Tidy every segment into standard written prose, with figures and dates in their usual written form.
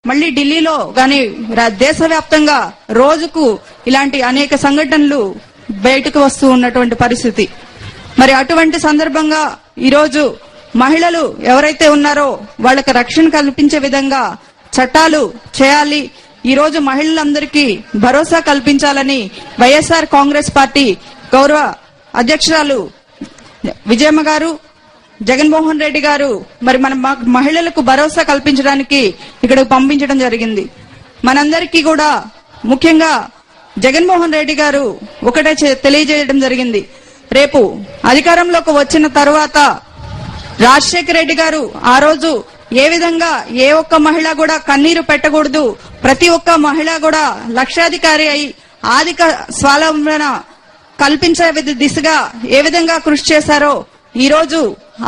మళ్ళీ ఢిల్లీలో గాని దేశవ్యాప్తంగా రోజుకు ఇలాంటి అనేక సంఘటనలు బయటకు వస్తూ ఉన్నటువంటి పరిస్థితి. మరి అటువంటి సందర్భంగా ఈరోజు మహిళలు ఎవరైతే ఉన్నారో వాళ్ళకి రక్షణ కల్పించే విధంగా చట్టాలు చేయాలి. ఈ రోజు మహిళలందరికీ భరోసా కల్పించాలని వైఎస్ఆర్ కాంగ్రెస్ పార్టీ గౌరవ అధ్యక్షురాలు విజయమ్మ గారు, జగన్మోహన్ రెడ్డి గారు మరి మన మహిళలకు భరోసా కల్పించడానికి ఇక్కడికి పంపించడం జరిగింది. మనందరికీ కూడా ముఖ్యంగా జగన్మోహన్ రెడ్డి గారు ఒకటే తెలియజేయడం జరిగింది. రేపు అధికారంలోకి వచ్చిన తర్వాత రాజశేఖర రెడ్డి గారు ఆ రోజు ఏ విధంగా ఏ ఒక్క మహిళ కూడా కన్నీరు పెట్టకూడదు, ప్రతి ఒక్క మహిళ కూడా లక్షాధికారి అయి ఆర్థిక స్వావలంబన కల్పించే దిశగా ఏ విధంగా కృషి చేశారో ఈ రోజు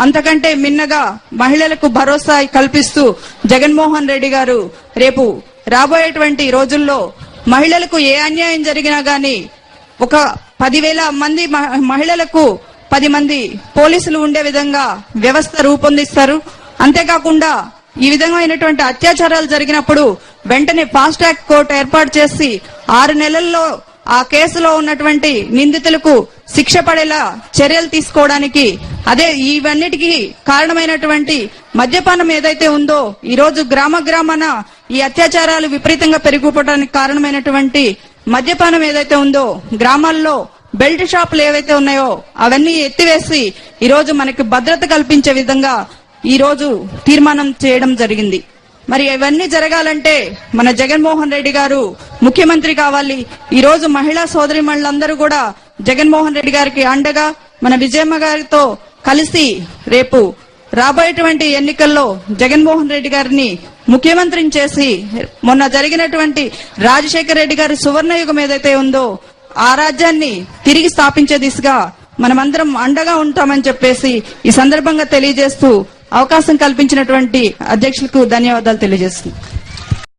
అంతకంటే మిన్నగా మహిళలకు భరోసా కల్పిస్తూ జగన్మోహన్ రెడ్డి గారు రేపు రాబోయేటువంటి రోజుల్లో మహిళలకు ఏ అన్యాయం జరిగినా గాని ఒక 10,000 మంది మహిళలకు 10 మంది పోలీసులు ఉండే విధంగా వ్యవస్థ రూపొందిస్తారు. అంతేకాకుండా ఈ విధమైనటువంటి అత్యాచారాలు జరిగినప్పుడు వెంటనే ఫాస్ట్ ట్రాక్ కోర్టు ఏర్పాటు చేసి 6 నెలల్లో ఆ కేసులో ఉన్నటువంటి నిందితులకు శిక్ష పడేలా చర్యలు తీసుకోవడానికి, అదే ఇవన్నిటికీ కారణమైనటువంటి మద్యపానం ఏదైతే ఉందో ఈ రోజు గ్రామాన ఈ అత్యాచారాలు విపరీతంగా పెరిగిపోవడానికి కారణమైనటువంటి మద్యపానం ఏదైతే ఉందో గ్రామాల్లో బెల్ట్ షాపులు ఏవైతే ఉన్నాయో అవన్నీ ఎత్తివేసి ఈ రోజు మనకి భద్రత కల్పించే విధంగా ఈ రోజు తీర్మానం చేయడం జరిగింది. మరి ఇవన్నీ జరగాలంటే మన జగన్మోహన్ రెడ్డి గారు ముఖ్యమంత్రి కావాలి. ఈ రోజు మహిళా సోదరిమణులందరూ కూడా జగన్మోహన్ రెడ్డి గారికి అండగా మన విజయమ్మ గారితో కలిసి రేపు రాబోయేటువంటి ఎన్నికల్లో జగన్మోహన్ రెడ్డి గారిని ముఖ్యమంత్రిని చేసి మొన్న జరిగినటువంటి రాజశేఖర రెడ్డి గారి సువర్ణయుగం ఏదైతే ఉందో ఆ రాజ్యాన్ని తిరిగి స్థాపించే దిశగా మనమందరం అండగా ఉంటామని చెప్పేసి ఈ సందర్భంగా తెలియజేస్తూ అవకాశం కల్పించినటువంటి అధ్యక్షులకు ధన్యవాదాలు తెలియజేస్తున్నాను.